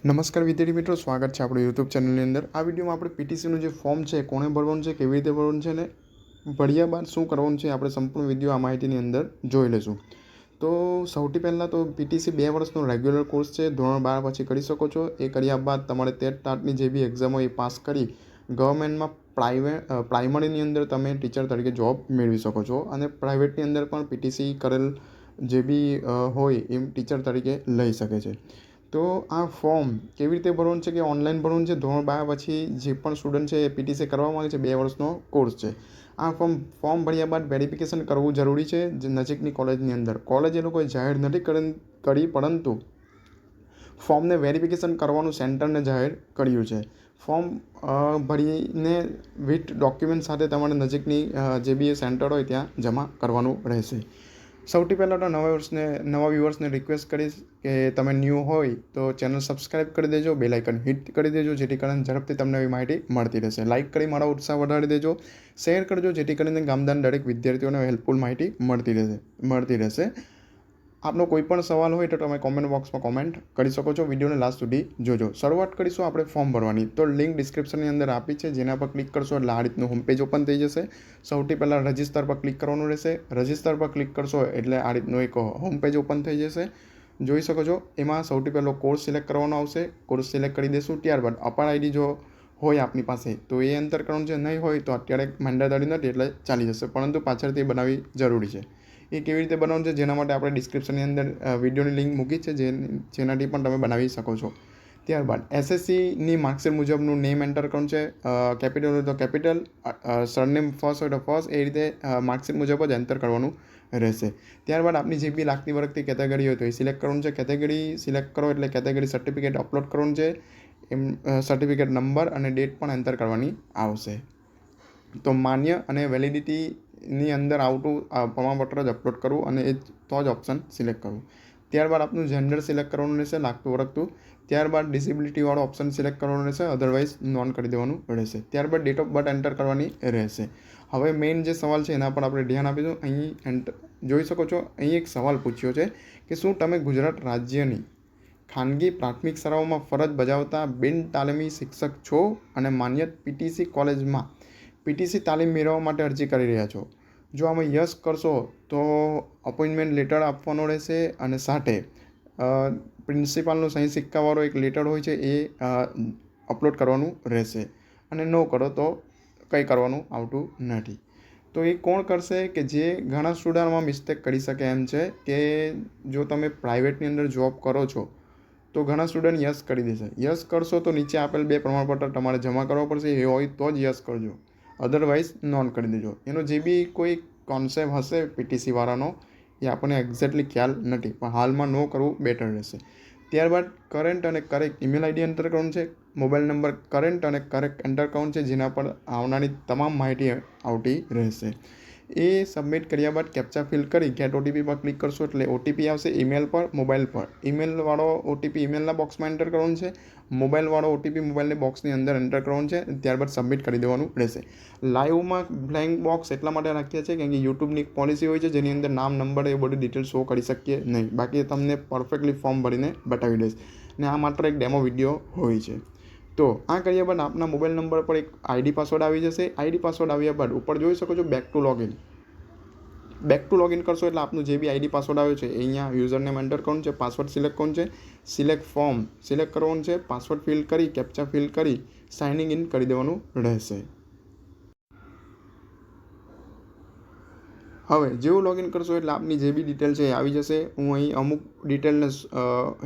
નમસ્કાર વિદ્યાર્થી મિત્રો, સ્વાગત છે આપણું યુટ્યુબ ચેનલની અંદર। આ વિડીયોમાં આપણે પીટીસીનું જે ફોર્મ છે કોણે ભરવાનું છે, કેવી રીતે ભરવાનું છે અને ભર્યા બાદ શું કરવાનું છે આપણે સંપૂર્ણ વિડીયો આ માહિતીની અંદર જોઈ લઈશું। તો સૌથી પહેલાં તો પીટીસી 2 વર્ષનો રેગ્યુલર કોર્સ છે, ધોરણ 12 પછી કરી શકો છો। એ કર્યા બાદ તમારે ટેટની જે બી એક્ઝામ હોય એ પાસ કરી ગવર્મેન્ટમાં પ્રાઇમરીની અંદર તમે ટીચર તરીકે જોબ મેળવી શકો છો અને પ્રાઇવેટની અંદર પણ પીટીસી કરેલ જે બી હોય એ ટીચર તરીકે લઈ શકે છે। તો આ ફોર્મ કેવી રીતે ભરવાનું છે કે ઓનલાઈન ભરવાનું છે। ધોરણ 12 પછી જે પણ સ્ટુડન્ટ છે એ પીટીસી કરવા માંગે છે, 2 વર્ષનો કોર્સ છે। આ ફોર્મ ભર્યા બાદ વેરિફિકેશન કરવું જરૂરી છે જે નજીકની કોલેજની અંદર। કોલેજ એ લોકોએ જાહેર નથી કરી, પરંતુ ફોર્મને વેરિફિકેશન કરવાનું સેન્ટરને જાહેર કર્યું છે। ફોર્મ ભરીને વિથ ડોક્યુમેન્ટ સાથે તમારે નજીકની જે બી સેન્ટર હોય ત્યાં જમા કરવાનું રહેશે। સૌથી પહેલાં તો નવા વ્યુઅર્સને રિક્વેસ્ટ કરીશ કે તમે ન્યૂ હોય તો ચેનલ સબસ્ક્રાઈબ કરી દેજો, બેલ આઇકન હિટ કરી દેજો, જેથી કરીને ઝડપથી તમને એવી માહિતી મળતી રહેશે। લાઇક કરી મારો ઉત્સાહ વધારી દેજો, શેર કરજો, જેથી કરીને ગામડાના દરેક વિદ્યાર્થીઓને હેલ્પફુલ માહિતી મળતી રહેશે। આપનો કોઈ પણ સવાલ હોય તો તમે કોમેન્ટ બોક્સમાં કોમેન્ટ કરી શકો છો। વિડીયોને લાસ્ટ સુધી જોજો। શરૂઆત કરીશું આપણે ફોર્મ ભરવાની। તો લિંક ડિસ્ક્રિપ્શનની અંદર આપી છે, જેના પર ક્લિક કરશો એટલે આ રીતનું હોમ પેજ ઓપન થઈ જશે। સૌથી પહેલાં રજિસ્ટર પર ક્લિક કરવાનું રહેશે। રજિસ્ટર પર ક્લિક કરશો એટલે આ રીતનું એક હોમ પેજ ઓપન થઈ જશે, જોઈ શકો છો। એમાં સૌથી પહેલો કોર્સ સિલેક્ટ કરવાનો આવશે, કોર્સ સિલેક્ટ કરી દઈશું। ત્યારબાદ અપાર આઈડી જો હોય આપની પાસે તો એ એન્ટર કરવાનું છે, નહીં હોય તો અત્યારે મેન્ડેટરી નથી એટલે ચાલી જશે, પરંતુ પાછળથી બનાવવી જરૂરી છે। એ કેવી રીતે બનાવવાનું છે જેના માટે આપણે ડિસ્ક્રિપ્શનની અંદર વિડીયોની લિંક મૂકી છે, જેનાથી પણ તમે બનાવી શકો છો। ત્યારબાદ એસએસસીની માર્કશીટ મુજબનું નેમ એન્ટર કરવાનું છે, કેપિટલ હોય તો કેપિટલ, સરનેમ ફર્સ્ટ હોય તો ફર્સ્ટ, એ રીતે માર્કશીટ મુજબ જ એન્ટર કરવાનું રહેશે। ત્યારબાદ આપની જે બી લાગતી વળગતી કેટેગરી હોય તો એ સિલેક્ટ કરવાનું છે। કેટેગરી સિલેક્ટ કરો એટલે કેટેગરી સર્ટિફિકેટ અપલોડ કરવાનું છે, એમ સર્ટિફિકેટ નંબર અને ડેટ પણ એન્ટર કરવાની આવશે। તો માન્ય અને વેલિડિટીની અંદર આવતું પ્રમાણપત્ર જ અપલોડ કરવું અને એ તો જ ઓપ્શન સિલેક્ટ કરવું। ત્યારબાદ આપનું જેન્ડર સિલેક્ટ કરવાનું રહેશે, લાગતું વળગતું। ત્યારબાદ ડિસેબિલિટીવાળો ઓપ્શન સિલેક્ટ કરવાનું રહેશે, અધરવાઇઝ નોન કરી દેવાનું રહેશે। ત્યારબાદ ડેટ ઓફ બર્થ એન્ટર કરવાની રહેશે। હવે મેઇન જે સવાલ છે એના પર આપણે ધ્યાન આપીશું। અહીં જોઈ શકો છો, અહીં એક સવાલ પૂછ્યો છે કે શું તમે ગુજરાત રાજ્યની ખાનગી પ્રાથમિક શાળાઓમાં ફરજ બજાવતા બિન તાલીમી શિક્ષક છો અને માન્ય પીટીસી કોલેજમાં પીટીસી તાલીમ મેળવવા માટે અરજી કરી રહ્યા છો? જો આમાં યસ કરશો તો અપોઇન્ટમેન્ટ લેટર આપવાનો રહેશે અને સાથે પ્રિન્સિપાલનો સહી સિક્કાવાળો એક લેટર હોય છે એ અપલોડ કરવાનું રહેશે, અને ન કરો તો કંઈ કરવાનું આવતું નથી। તો એ કોણ કરશે કે જે ઘણા સ્ટુડન્ટમાં મિસ્ટેક કરી શકે એમ છે કે જો તમે પ્રાઇવેટની અંદર જોબ કરો છો તો ઘણા સ્ટુડન્ટ યસ કરી દેશે। યસ કરશો તો નીચે આપેલ 2 પ્રમાણપત્ર તમારે જમા કરવા પડશે, એ હોય તો જ યસ કરજો, અધરવાઇઝ નોન કરી દેજો। એનો જે બી કોઈ કોન્સેપ્ટ હશે પીટીસીવાળાનો એ આપણને એક્ઝેક્ટલી ખ્યાલ નથી, પણ હાલમાં ન કરવું બેટર રહેશે। ત્યારબાદ કરંટ અને કરેક્ટ ઈમેલ આઈડી એન્ટર કરવાનું છે, મોબાઈલ નંબર કરંટ અને કરેક્ટ એન્ટર કરવાનું છે, જેના પર આવનારી તમામ માહિતી આવતી રહેશે। એ સબમિટ કર્યા બાદ કેપ્ચા ફિલ કરી ગેટ ઓટીપી પર ક્લિક કરશો એટલે ઓટીપી આવશે ઈમેલ પર, મોબાઈલ પર। ઈમેલવાળો ઓટીપી ઈમેલના બોક્સમાં એન્ટર કરવાનું છે, મોબાઈલવાળો ઓટીપી મોબાઈલની બોક્સની અંદર એન્ટર કરવાનું છે, ત્યારબાદ સબમિટ કરી દેવાનું રહેશે। લાઈવમાં બ્લેન્ક બોક્સ એટલા માટે રાખીએ છીએ કે યુટ્યુબની એક પોલિસી હોય છે જેની અંદર નામ, નંબર એ બધી ડિટેલ શો કરી શકીએ નહીં, બાકી તમને પરફેક્ટલી ફોર્મ ભરીને બતાવી દઈશ, ને આ માત્ર એક ડેમો વિડીયો હોય છે। તો આ કર્યા બાદ આપના મોબાઈલ નંબર પર એક આઈડી પાસવર્ડ આવી જશે। આઈડી પાસવર્ડ આવ્યા બાદ ઉપર જોઈ શકો છો બેક ટુ લોગિન કરશો એટલે આપનું જે બી આઈડી પાસવર્ડ આવ્યો છે એ અહીંયા યુઝરનેમ એન્ટર કરવાનું છે, પાસવર્ડ સિલેક્ટ કરવાનું છે, સિલેક્ટ ફોર્મ સિલેક્ટ કરવાનું છે, પાસવર્ડ ફિલ કરી કેપ્ચા ફિલ કરી સાઇનિંગ ઇન કરી દેવાનું રહેશે। હવે જેવું લોગિન કરશો એટલે આપની જે બી ડિટેલ છે એ આવી જશે। હું અહીં અમુક ડિટેલને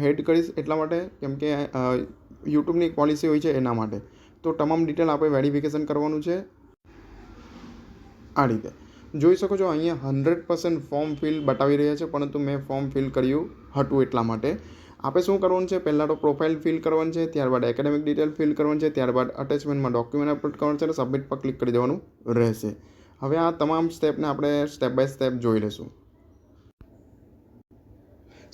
હેડ કરીશ એટલા માટે કેમ કે યુટ્યુબની એક પોલિસી હોય છે એના માટે। તો તમામ ડિટેલ આપણે વેરિફિકેશન કરવાનું છે। આ રીતે જોઈ શકો છો અહીંયા 100% ફોર્મ ફિલ બતાવી રહ્યા છે, પરંતુ મેં ફોર્મ ફિલ કર્યું હતું એટલા માટે। આપણે શું કરવાનું છે, પહેલાં તો પ્રોફાઇલ ફિલ કરવાનું છે, ત્યારબાદ એકેડેમિક ડિટેલ ફિલ કરવાનું છે, ત્યારબાદ અટેચમેન્ટમાં ડોક્યુમેન્ટ અપલોડ કરવાનું છે અને સબમિટ પર ક્લિક કરી દેવાનું રહેશે। હવે આ તમામ સ્ટેપને આપણે સ્ટેપ બાય સ્ટેપ જોઈ લઈશું।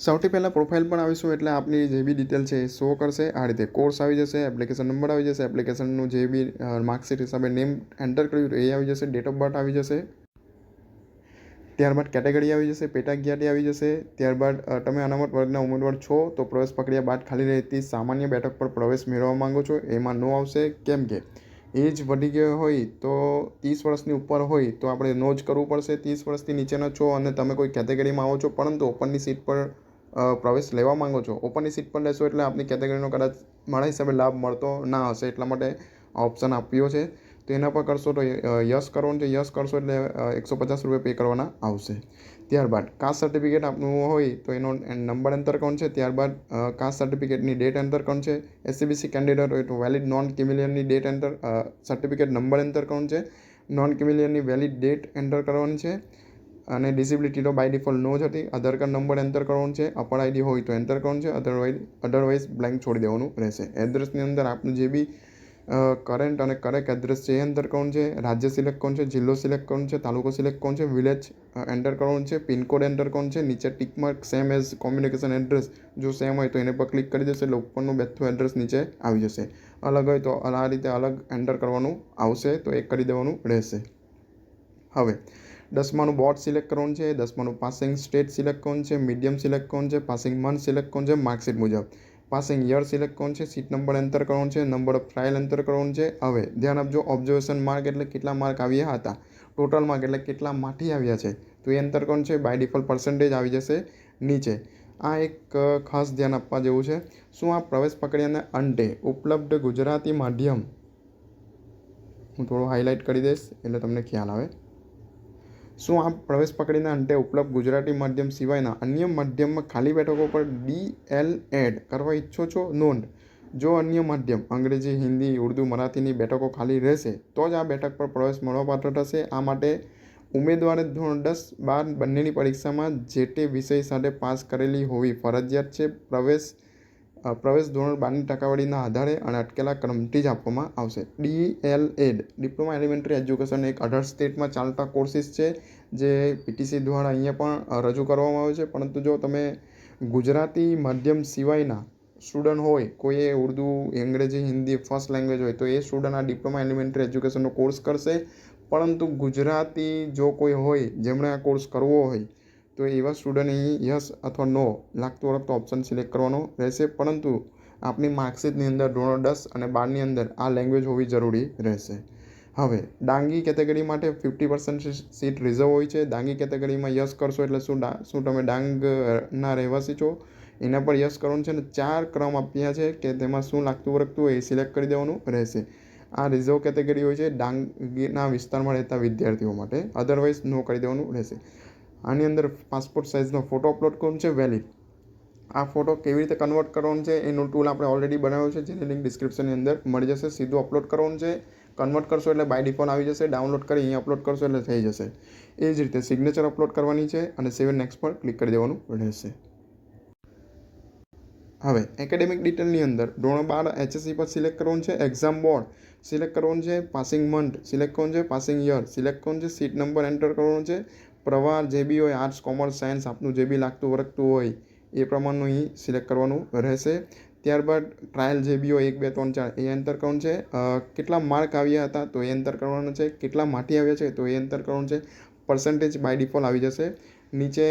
સૌથી પહેલાં પ્રોફાઇલ પર આવીશું એટલે આપની જે બી ડિટેલ છે એ શો કરશે। આ રીતે કોર્સ આવી જશે, એપ્લિકેશન નંબર આવી જશે, એપ્લિકેશનનું જે બી માર્કશીટ હિસાબે નેમ એન્ટર કર્યું એ આવી જશે, ડેટ ઓફ બર્થ આવી જશે, ત્યારબાદ કેટેગરી આવી જશે, પેટા જ્ઞાતિ આવી જશે. ત્યારબાદ તમે અનામત વર્ગના ઉમેદવાર છો તો પ્રવેશ પ્રક્રિયા બાદ ખાલી રહેતી સામાન્ય બેઠક પર પ્રવેશ મેળવવા માંગો છો, એમાં નો આવશે. કેમ કે એજ વધી ગયો હોય તો 30 વર્ષની ઉપર હોય તો આપણે નો જ કરવું પડશે. 30 વર્ષથી નીચેના છો અને તમે કોઈ કેટેગરીમાં આવો છો પરંતુ ઓપનની સીટ પર પ્રવેશ લેવા માંગો છો, ઓપનની સીટ પર લેશો એટલે આપની કેટેગરીનો કદાચ મારા હિસાબે લાભ મળતો ના હશે, એટલા માટે ઓપ્શન આપ્યો છે. તો એના પર કરશો તો યસ કરવાનું છે. યસ કરશો એટલે 150 રૂપિયા પે કરવાના આવશે. ત્યારબાદ કાસ્ટ સર્ટિફિકેટ આપનું હોય તો એનો નંબર એન્ટર કરવાનો છે. ત્યારબાદ કાસ્ટ સર્ટિફિકેટની ડેટ એન્ટર કરવાનું છે. એસસીબીસી કેન્ડિડેટ હોય તો વેલિડ નોન ક્રિમિલિયનની date enter certificate number enter કરવાનું છે. નોન ક્રિમિલિયનની વેલિડ ડેટ એન્ટર કરવાની છે. અને ડિસેબિલિટી તો બાય ડિફોલ્ટ નો જ હતી. આધાર કાર્ડ નંબર એન્ટર કરવાનું છે. અપર આઈડી હોય તો એન્ટર કરવાનું છે, અધરવાઇઝ બ્લેન્ક છોડી દેવાનું રહેશે. એડ્રેસની અંદર આપનું જે બી કરંટ અને કરેક્ટ એડ્રેસ છે એ એન્ટર કરવાનું છે. રાજ્ય સિલેક્ટ કરવાનું છે, જિલ્લો સિલેક્ટ કરવાનું છે, તાલુકો સિલેક્ટ કરવાનું છે, વિલેજ એન્ટર કરવાનું છે, પિનકોડ એન્ટર કરવાનું છે. નીચે tick mark same as communication address જો સેમ હોય તો એને પર ક્લિક કરી દેશે એટલે ઉપરનું બેઠું એડ્રેસ નીચે આવી જશે. અલગ હોય તો આ રીતે અલગ એન્ટર કરવાનું આવશે, તો એ કરી દેવાનું રહેશે. હવે 10માનું બોર્ડ સિલેક્ટ કરવાનું છે. 10માનું પાસિંગ સ્ટેટ સિલેક્ટ કરવાનું છે, મીડિયમ સિલેક્ટ કરવાનું છે, પાસિંગ મંથ સિલેક્ટ કરવાનું છે, માર્કશીટ મુજબ પાસિંગ યર સિલેક્ટ કરવાનું છે, સીટ નંબર એન્ટર કરવાનું છે, નંબર ઓફ ટ્રાયલ એન્ટર કરવાનું છે. હવે ધ્યાન આપજો, ઓબ્ઝર્વેશન માર્ક એટલે કેટલા માર્ક આવ્યા હતા, ટોટલ માર્ક એટલે કેટલા માંથી આવ્યા છે તો એ એન્ટર કરવાનું છે. બાય ડિફોલ્ટ પર્સન્ટેજ આવી જશે નીચે. આ એક ખાસ ધ્યાન આપવા જેવું છે. શું આ પ્રવેશ પ્રક્રિયાના અંતે ઉપલબ્ધ ગુજરાતી માધ્યમ, હું થોડું હાઇલાઇટ કરી દઈશ એટલે તમને ખ્યાલ આવે. શું આ પ્રવેશ પ્રક્રિયાના અંતે ઉપલબ્ધ ગુજરાતી માધ્યમ સિવાયના અન્ય માધ્યમમાં ખાલી બેઠકો પર DL કરવા ઈચ્છો છો? નોંધ: જો અન્ય માધ્યમ અંગ્રેજી, હિન્દી, ઉર્દૂ, મરાઠીની બેઠકો ખાલી રહેશે તો જ આ બેઠક પર પ્રવેશ મળવાપાત્ર થશે. આ માટે ઉમેદવારે ધોરણ 10-12 બંનેની પરીક્ષામાં જે તે વિષય સાથે પાસ કરેલી હોવી ફરજિયાત છે. પ્રવેશ ધોરણ 12ની ટકાવારીના આધારે અને અટકેલા ક્રમથી જ આપવામાં આવશે. DL ડિપ્લોમા એલિમેન્ટરી એજ્યુકેશન એક 18 સ્ટેટમાં ચાલતા કોર્સિસ છે જે પીટીસી દ્વારા અહીંયા પણ રજૂ કરવામાં આવે છે. પરંતુ જો તમે ગુજરાતી માધ્યમ સિવાયના સ્ટુડન્ટ હોય, કોઈએ ઉર્દૂ, અંગ્રેજી, હિન્દી ફર્સ્ટ લેંગ્વેજ હોય તો એ સ્ટુડન્ટ આ ડિપ્લોમા એલિમેન્ટરી એજ્યુકેશનનો કોર્સ કરશે. પરંતુ ગુજરાતી જો કોઈ હોય જેમણે આ કોર્સ કરવો હોય તો એવા સ્ટુડન્ટ અહીં યસ અથવા નો લાગતું વળગતો ઓપ્શન સિલેક્ટ કરવાનો રહેશે. પરંતુ આપની માર્કશીટની અંદર ધોરણ 10 અને 12ની અંદર આ લેંગ્વેજ હોવી જરૂરી રહેશે. હવે ડાંગી કેટેગરી માટે 50% સીટ રિઝર્વ હોય છે. ડાંગી કેટેગરીમાં યસ કરશો એટલે શું તમે ડાંગના રહેવાસી છો એના પર યસ કરવાનું છે. અને 4 ક્રમ આપ્યા છે કે તેમાં શું લાગતું વળગતું હોય એ સિલેક્ટ કરી દેવાનું રહેશે. આ રિઝર્વ કેટેગરી હોય છે ડાંગના વિસ્તારમાં રહેતા વિદ્યાર્થીઓ માટે, અધરવાઇઝ નો કરી દેવાનું રહેશે. આની અંદર પાસપોર્ટ સાઇઝનો ફોટો અપલોડ કરવાનો છે, વેલિડ. આ ફોટો કેવી રીતે કન્વર્ટ કરવાનો છે એનું ટૂલ આપણે ઓલરેડી બનાવ્યો છે, જેની લિંક ડિસ્ક્રિપ્શનની અંદર મળી જશે. સીધું અપલોડ કરવાનું છે. કન્વર્ટ કરશો એટલે બાય ડિફોલ્ટ આવી જશે. ડાઉનલોડ કરી અહીંયા અપલોડ કરશો એટલે થઈ જશે. એ જ રીતે સિગ્નેચર અપલોડ કરવાની છે અને સેવ એન્ડ નેક્સ્ટ પર ક્લિક કરી દેવાનું રહેશે. હવે એકેડેમિક ડિટેલની અંદર ધોરણ 12 HSC પર સિલેક્ટ કરવાનું છે. એક્ઝામ બોર્ડ સિલેક્ટ કરવાનું છે. પાસિંગ મંથ સિલેક્ટ કરવાનું છે. પાસિંગ યર સિલેક્ટ કરવાનું છે. સીટ નંબર એન્ટર કરવાનો છે. પ્રવાર જે બી હોય, આર્ટ્સ, કોમર્સ, સાયન્સ, આપનું જે બી લાગતું વળગતું હોય એ પ્રમાણનું અહીં સિલેક્ટ કરવાનું રહેશે. ત્યારબાદ ટ્રાયલ જે બી હોય 1, 2, 3, 4 એ એન્ટર કરવાનું છે. કેટલા માર્ક આવ્યા હતા તો એ એન્ટર કરવાનું છે. કેટલા માંથી આવ્યા છે તો એ એન્ટર કરવાનું છે. પર્સન્ટેજ બાય ડિફોલ્ટ આવી જશે. નીચે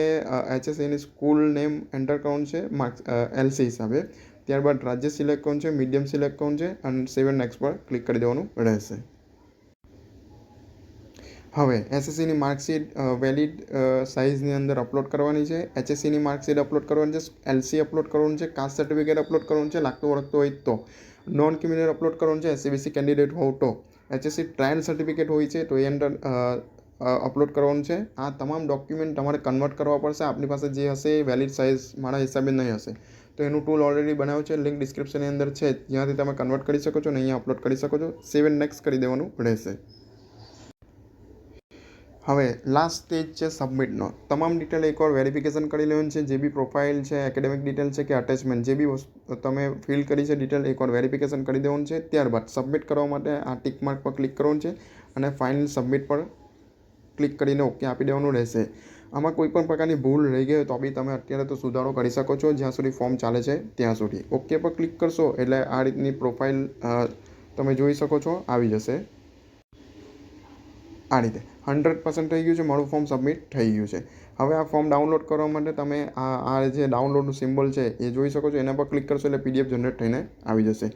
HSCની સ્કૂલ નેમ એન્ટર કરવાનું છે માર્ક્સ LC હિસાબે. ત્યારબાદ રાજ્ય સિલેક્ટ કરવાનું છે, મીડિયમ સિલેક્ટ કરવાનું છે અને સેવ એન્ડ નેક્સ્ટ પર ક્લિક કરી દેવાનું રહેશે. હવે એસએસસીની માર્કશીટ વેલિડ સાઇઝની અંદર અપલોડ કરવાની છે. HSCની માર્કશીટ અપલોડ કરવાની છે. LC અપલોડ કરવાનું છે. કાસ્ટ સર્ટિફિકેટ અપલોડ કરવાનું છે લાગતું વળગતું હોય તો. નોન ક્રિમિનલ અપલોડ કરવાનું છે. SCBC કેન્ડિડેટ હોવ તો. HSC ટ્રાયલ સર્ટિફિકેટ હોય છે તો એ અંદર અપલોડ કરવાનું છે. આ તમામ ડોક્યુમેન્ટ તમારે કન્વર્ટ કરવા પડશે. આપની પાસે જે હશે એ વેલિડ સાઇઝ મારા હિસાબે નહીં હશે તો એનું ટૂલ ઓલરેડી બનાવ્યું છે, લિંક ડિસ્ક્રિપ્શનની અંદર છે, જ્યાંથી તમે કન્વર્ટ કરી શકો છો અને અહીંયા અપલોડ કરી શકો છો. સેવ એન્ડ નેક્સ્ટ કરી દેવાનું રહેશે. હવે લાસ્ટ સ્ટેજ છે સબમિટનો. તમામ ડિટેલ એકવાર વેરિફિકેશન કરી લેવાનું છે. જે બી પ્રોફાઇલ છે, એકેડેમિક ડિટેલ છે કે અટેચમેન્ટ જે બી વસ્તુ તમે ફિલ કરી છે ડિટેલ એકવાર વેરિફિકેશન કરી દેવાનું છે. ત્યારબાદ સબમિટ કરવા માટે આ ટિક માર્ક પર ક્લિક કરવાનું છે અને ફાઇનલ સબમિટ પર ક્લિક કરીને ઓકે આપી દેવાનું રહેશે. આમાં કોઈ પણ પ્રકારની ભૂલ રહી ગઈ હોય તો બી તમે અત્યારે તો સુધારો કરી શકો છો જ્યાં સુધી ફોર્મ ચાલે છે ત્યાં સુધી. ઓકે પર ક્લિક કરશો એટલે આ રીતની પ્રોફાઇલ તમે જોઈ શકો છો આવી જશે આ રીતે. 100% થઈ ગયું છે, મારું ફોર્મ સબમિટ થઈ ગયું છે. હવે આ ફોર્મ ડાઉનલોડ કરવા માટે તમે આ જે ડાઉનલોડનું સિમ્બોલ છે એ જોઈ શકો છો. એના પર ક્લિક કરશો એટલે PDF જનરેટ થઈને આવી જશે.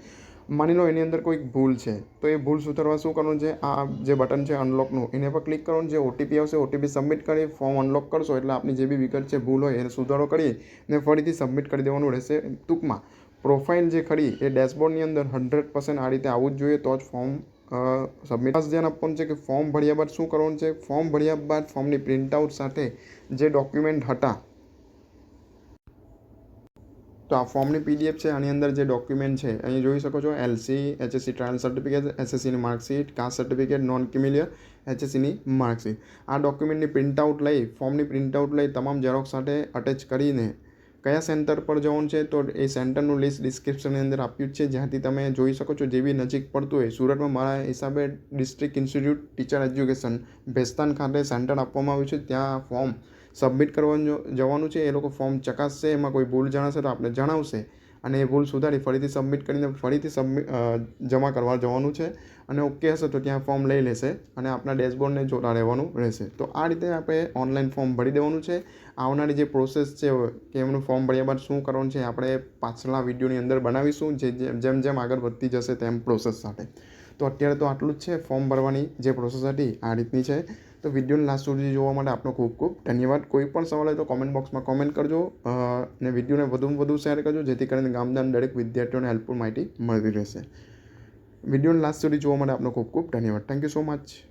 માની લો એની અંદર કોઈક ભૂલ છે, તો એ ભૂલ સુધારવા શું કરવાનું છે, આ જે બટન છે અનલોકનું, એના પર ક્લિક કરવાનું છે. OTP આવશે, OTP સબમિટ કરી ફોર્મ અનલોક કરશો એટલે આપણી જે બી વિગત છે, ભૂલ હોય એને સુધારો કરી ને ફરીથી સબમિટ કરી દેવાનું રહેશે. ટૂંકમાં પ્રોફાઇલ જે ખરી એ ડેશબોર્ડની અંદર 100% આ રીતે આવવું જ જોઈએ, તો જ ફોર્મ સબમિટ. ખાસ ધ્યાન આપવાનું છે કે ફોર્મ ભર્યા બાદ શું કરવાનું છે, ફોર્મ ભર્યા બાદ ફોર્મની પ્રિન્ટઆઉટ સાથે જે ડોક્યુમેન્ટ હતા, તો આ ફોર્મની PDF છે, આની અંદર જે ડોક્યુમેન્ટ છે અહીં જોઈ શકો છો. LC, HSC ટ્રાયલ સર્ટિફિકેટ, SSCની marksheet, caste certificate, non creamy layer, HSCની માર્કશીટ. આ ડોક્યુમેન્ટની પ્રિન્ટઆઉટ લઈ, ફોર્મની પ્રિન્ટઆઉટ લઈ તમામ ઝેરોક્સ સાથે અટેચ કરીને કયા સેન્ટર પર જવાનું છે, તો એ સેન્ટરનું લિસ્ટ ડિસ્ક્રિપ્શનની અંદર આપ્યું જ છે, જ્યાંથી તમે જોઈ શકો છો. જે બી નજીક પડતું હોય, સુરતમાં મારા હિસાબે district institute teacher education Bhestan ખાતે સેન્ટર આપવામાં આવ્યું છે. ત્યાં ફોર્મ સબમિટ કરવાનું જવાનું છે. એ લોકો ફોર્મ ચકાસશે, એમાં કોઈ ભૂલ જણાશે તો આપણે જણાવશે અને એ ભૂલ સુધારી ફરીથી સબમિટ કરીને ફરીથી જમા કરવા જવાનું છે. અને ઓકે હશે તો ત્યાં ફોર્મ લઈ લેશે અને આપણા ડેશબોર્ડને જોતા રહેવાનું રહેશે. તો આ રીતે આપણે ઓનલાઈન ફોર્મ ભરી દેવાનું છે. આવનારી જે પ્રોસેસ છે કે એમનું ફોર્મ ભર્યા બાદ શું કરવાનું છે, આપણે પાછલા વિડીયોની અંદર બનાવીશું, જેમ જેમ આગળ વધતી જશે તેમ પ્રોસેસ સાથે. તો અત્યારે તો આટલું જ છે. ફોર્મ ભરવાની જે પ્રોસેસ હતી આ રીતની છે. તો વિડીયોને લાસ્ટ સુધી જોવા માટે આપનો ખૂબ ખૂબ ધન્યવાદ. કોઈ પણ સવાલ હોય તો કોમેન્ટ બોક્સમાં કોમેન્ટ કરજો અને વિડીયોને વધુમાં વધુ શેર કરજો, જેથી કરીને ગામના દરેક વિદ્યાર્થીઓને હેલ્પફુલ માહિતી મળતી રહેશે. વિડીયોને લાસ્ટ સુધી જોવા માટે આપનો ખૂબ ખૂબ ધન્યવાદ. Thank you so much.